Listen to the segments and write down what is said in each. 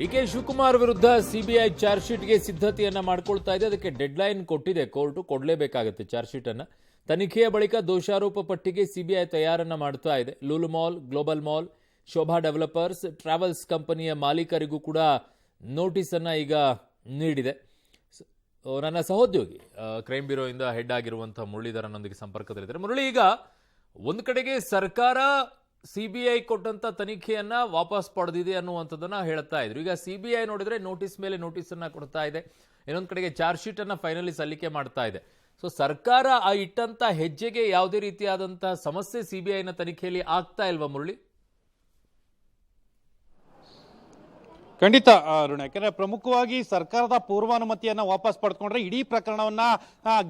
ಡಿ.ಕೆ. ಶಿವಕುಮಾರ್ ವಿರುದ್ಧ CBI charge ಶೀಟ್ಗೆ ಸಿದ್ಧತೆಯನ್ನ ಮಾಡಿಕೊಳ್ತಾ ಇದೆ. ಅದಕ್ಕೆ ಡೆಡ್ಲೈನ್ ಕೊಟ್ಟಿದೆ ಕೋರ್ಟ್. ಕೊಡಲೇಬೇಕಾಗುತ್ತೆ ಚಾರ್ಜ್ ಶೀಟ್ ಅನ್ನ. ತನಿಖೆಯ ಬಳಿಕ ದೋಷಾರೋಪ ಪಟ್ಟಿಗೆ ಸಿಬಿಐ ತಯಾರನ್ನ ಮಾಡ್ತಾ ಇದೆ. Lulu mall, global mall, Sobha developers, travels ಕಂಪನಿಯ ಮಾಲೀಕರಿಗೂ ಕೂಡ ನೋಟಿಸ್ ಅನ್ನ ಈಗ ನೀಡಿದೆ. ನನ್ನ ಸಹೋದ್ಯೋಗಿ ಕ್ರೈಮ್ ಬ್ಯೂರೋಯಿಂದ ಹೆಡ್ ಆಗಿರುವಂತಹ ಮುರಳೀಧರನೊಂದಿಗೆ ಸಂಪರ್ಕದಲ್ಲಿದ್ದಾರೆ. ಮುರಳಿ, ಈಗ ಒಂದು ಕಡೆಗೆ ಸರ್ಕಾರ ಸಿಬಿಐ ಕೊಟ್ಟಂತ ತನಿಖೆಯನ್ನ ವಾಪಸ್ ಪಡೆದಿದೆ ಅನ್ನುವಂಥದ್ದನ್ನ ಹೇಳ್ತಾ ಇದ್ರು. ಈಗ ಸಿಬಿಐ ನೋಡಿದ್ರೆ ನೋಟಿಸ್ ಮೇಲೆ ನೋಟಿಸ್ ಅನ್ನ ಕೊಡ್ತಾ ಇದೆ. ಇನ್ನೊಂದು ಕಡೆಗೆ ಚಾರ್ಜ್ ಶೀಟ್ ಅನ್ನ ಫೈನಲಿ ಸಲ್ಲಿಕೆ ಮಾಡ್ತಾ ಇದೆ. ಸೊ ಸರ್ಕಾರ ಆ ಇಟ್ಟಂತ ಹೆಜ್ಜೆಗೆ ಯಾವುದೇ ರೀತಿಯಾದಂತಹ ಸಮಸ್ಯೆ ಸಿಬಿಐನ ತನಿಖೆಯಲ್ಲಿ ಆಗ್ತಾ ಇಲ್ವಾ ಮುರಳಿ? ಖಂಡಿತ ಅರುಣ್, ಯಾಕಂದ್ರೆ ಪ್ರಮುಖವಾಗಿ ಸರ್ಕಾರದ ಪೂರ್ವಾನುಮತಿಯನ್ನ ವಾಪಸ್ ಪಡ್ಕೊಂಡ್ರೆ ಇಡೀ ಪ್ರಕರಣವನ್ನ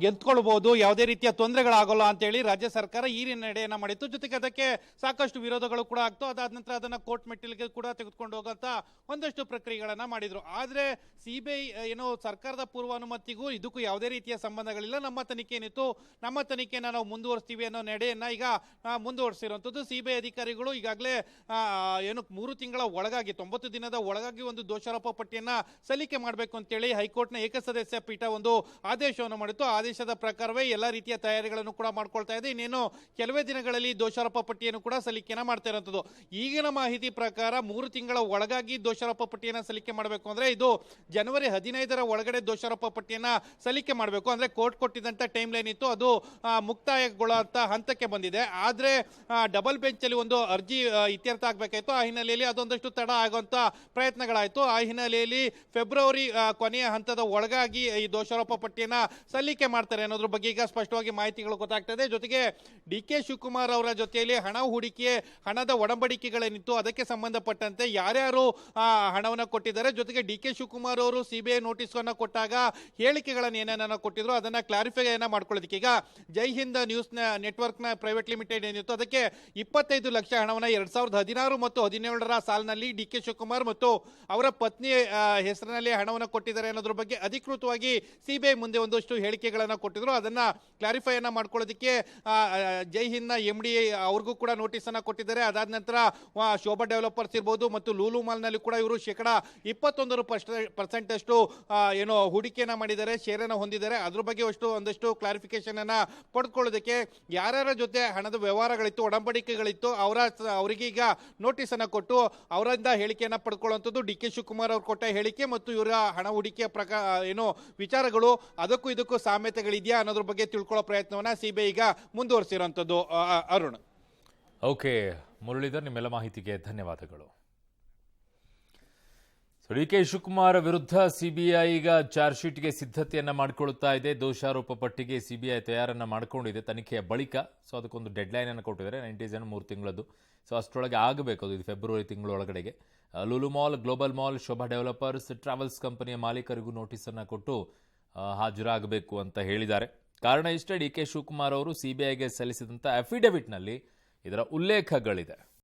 ಗೆದ್ಕೊಳ್ಬಹುದು, ಯಾವುದೇ ರೀತಿಯ ತೊಂದರೆಗಳಾಗಲ್ಲ ಅಂತ ಹೇಳಿ ರಾಜ್ಯ ಸರ್ಕಾರ ಈ ನಡೆಯನ್ನ ಮಾಡಿತ್ತು. ಜೊತೆಗೆ ಅದಕ್ಕೆ ಸಾಕಷ್ಟು ವಿರೋಧಗಳು ಕೂಡ ಆಗ್ತು. ಅದಾದ ನಂತರ ಅದನ್ನ ಕೋರ್ಟ್ ಮೆಟ್ಟಿಲಿಗೆ ಕೂಡ ತೆಗೆದುಕೊಂಡು ಹೋಗಂತ ಒಂದಷ್ಟು ಪ್ರಕ್ರಿಯೆಗಳನ್ನ ಮಾಡಿದ್ರು. ಆದ್ರೆ ಸಿಬಿಐ ಏನೋ ಸರ್ಕಾರದ ಪೂರ್ವಾನುಮತಿಗೂ ಇದಕ್ಕೂ ಯಾವುದೇ ರೀತಿಯ ಸಂಬಂಧಗಳಿಲ್ಲ, ನಮ್ಮ ತನಿಖೆ ಏನಿತ್ತು ನಮ್ಮ ತನಿಖೆಯನ್ನ ನಾವು ಮುಂದುವರಿಸ್ತೀವಿ ಅನ್ನೋ ನಡೆಯನ್ನ ಈಗ ಮುಂದುವರಿಸಿರುವಂತದ್ದು. ಸಿಬಿಐ ಅಧಿಕಾರಿಗಳು ಈಗಾಗಲೇ ಏನು 3 ತಿಂಗಳ ಒಳಗಾಗಿ 90 ದಿನದ ಒಳಗಾಗಿ ಒಂದು ದೋಷಾರೋಪ ಪಟ್ಟಿಯನ್ನ ಸಲ್ಲಿಕೆ ಮಾಡಬೇಕು ಅಂತೇಳಿ ಹೈಕೋರ್ಟ್ನ ಏಕಸದಸ್ಯ ಪೀಠ ಒಂದು ಆದೇಶವನ್ನು ಮಾಡಿತ್ತು. ಆದೇಶದ ಪ್ರಕಾರವೇ ಎಲ್ಲಾ ರೀತಿಯ ತಯಾರಿಗಳನ್ನು ಕೂಡ ಮಾಡ್ಕೊಳ್ತಾ ಇದೆ. ಇನ್ನೇನು ಕೆಲವೇ ದಿನಗಳಲ್ಲಿ ದೋಷಾರೋಪ ಪಟ್ಟಿಯನ್ನು ಕೂಡ ಸಲ್ಲಿಕೆನ ಮಾಡ್ತಾ ಇರುವಂತದ್ದು. ಈಗಿನ ಮಾಹಿತಿ ಪ್ರಕಾರ 3 ತಿಂಗಳ ಒಳಗಾಗಿ ದೋಷಾರೋಪ ಪಟ್ಟಿಯನ್ನ ಸಲ್ಲಿಕೆ ಮಾಡಬೇಕು ಅಂದ್ರೆ ಇದು ಜನವರಿ 15ರ ಒಳಗಡೆ ದೋಷಾರೋಪ ಪಟ್ಟಿಯನ್ನ ಸಲ್ಲಿಕೆ ಮಾಡಬೇಕು. ಅಂದ್ರೆ ಕೋರ್ಟ್ ಕೊಟ್ಟಿದ್ದಂತ ಟೈಮ್ ಲೈನ್ ಇತ್ತು, ಅದು ಮುಕ್ತಾಯಗೊಳ್ಳುವಂತ ಹಂತಕ್ಕೆ ಬಂದಿದೆ. ಆದ್ರೆ ಡಬಲ್ ಬೆಂಚ್ ಅಲ್ಲಿ ಒಂದು ಅರ್ಜಿ ಇತ್ಯರ್ಥ ಆಗ್ಬೇಕಾಯ್ತು. ಆ ಹಿನ್ನೆಲೆಯಲ್ಲಿ ಅದೊಂದಷ್ಟು ತಡ ಆಗುವಂತ ಪ್ರಯತ್ನಗಳಾಯ್ತು. ಆ ಹಿನ್ನೆಲೆಯಲ್ಲಿ ಫೆಬ್ರವರಿ ಕೊನೆಯ ಹಂತದ ಒಳಗಾಗಿ ಈ ದೋಷಾರೋಪ ಪಟ್ಟಿಯನ್ನ ಸಲ್ಲಿಕೆ ಮಾಡ್ತಾರೆ ಅನ್ನೋದ್ರ ಬಗ್ಗೆ ಈಗ ಸ್ಪಷ್ಟವಾಗಿ ಮಾಹಿತಿಗಳು ಗೊತ್ತಾಗ್ತಾ ಇದೆ. ಜೊತೆಗೆ ಡಿ.ಕೆ. ಶಿವಕುಮಾರ್ ಅವರ ಜೊತೆಯಲ್ಲಿ ಹಣ ಹೂಡಿಕೆ, ಹಣದ ಒಡಂಬಡಿಕೆಗಳೇನಿತ್ತು ಅದಕ್ಕೆ ಸಂಬಂಧಪಟ್ಟಂತೆ ಯಾರ್ಯಾರು ಹಣವನ್ನು ಕೊಟ್ಟಿದ್ದಾರೆ, ಜೊತೆಗೆ ಡಿ.ಕೆ. ಶಿವಕುಮಾರ್ ಅವರು ಸಿಬಿಐ ನೋಟಿಸ್ ಅನ್ನು ಕೊಟ್ಟಾಗ ಹೇಳಿಕೆಗಳನ್ನು ಏನೇನ ಕೊಟ್ಟಿದ್ರು ಅದನ್ನ ಕ್ಲಾರಿಫೈ ಮಾಡ್ಕೊಳ್ಳೋದಕ್ಕೆ ಈಗ ಜೈ ಹಿಂದ್ ನ್ಯೂಸ್ ನೆಟ್ವರ್ಕ್ ನ ಪ್ರೈವೇಟ್ ಲಿಮಿಟೆಡ್ ಏನಿತ್ತು ಅದಕ್ಕೆ 25 ಲಕ್ಷ ಹಣವನ್ನ 2016 ಮತ್ತು 2017ರ ಸಾಲಿನಲ್ಲಿ ಡಿ.ಕೆ. ಶಿವಕುಮಾರ್ ಮತ್ತು ಅವರ ಪತ್ನಿ ಹೆಸರಿನಲ್ಲಿ ಹಣವನ್ನು ಕೊಟ್ಟಿದ್ದಾರೆ ಅನ್ನೋದ್ರ ಬಗ್ಗೆ ಅಧಿಕೃತವಾಗಿ ಸಿಬಿಐ ಮುಂದೆ ಒಂದಷ್ಟು ಹೇಳಿಕೆಗಳನ್ನ ಕೊಟ್ಟಿದ್ರು. ಅದನ್ನ ಕ್ಲಾರಿಫೈ ಮಾಡ್ಕೊಳ್ಳೋದಕ್ಕೆ ಜೈ ಹಿಂದ್ MD ಅವ್ರಿಗೂ ಕೂಡ ನೋಟಿಸ್ ಅನ್ನ ಕೊಟ್ಟಿದ್ದಾರೆ. ಅದಾದ ನಂತರ ಶೋಭಾ ಡೆವಲಪರ್ಸ್ ಇರ್ಬೋದು ಮತ್ತು ಲೂಲು ಮಾಲ್ ನಲ್ಲಿ ಕೂಡ ಇವರು 21% ಅಷ್ಟು ಏನೋ ಹೂಡಿಕೆಯನ್ನ ಮಾಡಿದ್ದಾರೆ, ಶೇರ್ ಅನ್ನ ಹೊಂದಿದ್ದಾರೆ. ಅದ್ರ ಬಗ್ಗೆ ಒಂದಷ್ಟು ಕ್ಲಾರಿಫಿಕೇಶನ್ ಅನ್ನ ಪಡ್ಕೊಳ್ಳೋದಕ್ಕೆ ಯಾರ್ಯಾರ ಜೊತೆ ಹಣದ ವ್ಯವಹಾರಗಳಿತ್ತು, ಒಡಂಬಡಿಕೆಗಳಿತ್ತು ಅವರಿಗೆ ಈಗ ನೋಟಿಸ್ ಅನ್ನ ಕೊಟ್ಟು ಅವರಿಂದ ಹೇಳಿಕೆಯನ್ನ ಪಡ್ಕೊಳ್ಳುವಂಥದ್ದು. ಡಿ.ಕೆ. ಶಿವಕುಮಾರ್ ಅವರು ಕೊಟ್ಟ ಹೇಳಿಕೆ ಮತ್ತು ಇವರ ಹಣ ಹೂಡಿಕೆಯ ಏನೋ ವಿಚಾರಗಳು ಅದಕ್ಕೂ ಇದಕ್ಕೂ ಸಾಮ್ಯತೆಗಳಿದೆಯಾ ಅನ್ನೋದ್ರ ಬಗ್ಗೆ ತಿಳ್ಕೊಳ್ಳೋ ಪ್ರಯತ್ನವನ್ನ ಸಿಬಿಐ ಈಗ ಮುಂದುವರಿಸಿರುವಂಥದ್ದು. ಅರುಣ್. ಓಕೆ ಮುರಳೀಧರ್, ನಿಮ್ಮೆಲ್ಲ ಮಾಹಿತಿಗೆ ಧನ್ಯವಾದಗಳು. ಡಿ.ಕೆ. ಶಿವಕುಮಾರ್ ವಿರುದ್ಧ ಸಿಬಿಐ ಈಗ ಚಾರ್ಜ್ ಶೀಟ್ಗೆ ಸಿದ್ಧತೆಯನ್ನ ಮಾಡಿಕೊಳ್ಳುತ್ತಾ ಇದೆ. ದೋಷಾರೋಪ ಪಟ್ಟಿಗೆ ಸಿಬಿಐ ತಯಾರನ್ನ ಮಾಡಿಕೊಂಡಿದೆ ತನಿಖೆಯ ಬಳಿಕ. ಸೊ ಅದಕ್ಕೊಂದು ಡೆಡ್ಲೈನ್ ಅನ್ನು ಕೊಟ್ಟಿದ್ದಾರೆ, 90 ಜನ 3 ತಿಂಗಳದ್ದು. ಸೊ ಅಷ್ಟರೊಳಗೆ ಆಗಬೇಕು, ಅದು ಇದು ಫೆಬ್ರವರಿ ತಿಂಗಳೊಳಗಡೆಗೆ. Lulu mall, global mall, Sobha developers, travels ಕಂಪನಿಯ ಮಾಲೀಕರಿಗೂ ನೋಟಿಸ್ ಅನ್ನು ಕೊಟ್ಟು ಹಾಜರಾಗಬೇಕು ಅಂತ ಹೇಳಿದ್ದಾರೆ. ಕಾರಣ ಇಷ್ಟೇ, ಡಿ.ಕೆ. ಶಿವಕುಮಾರ್ ಅವರು ಸಿಬಿಐಗೆ ಸಲ್ಲಿಸಿದಂಥ ಅಫಿಡವಿಟ್ನಲ್ಲಿ ಇದರ ಉಲ್ಲೇಖಗಳಿದೆ.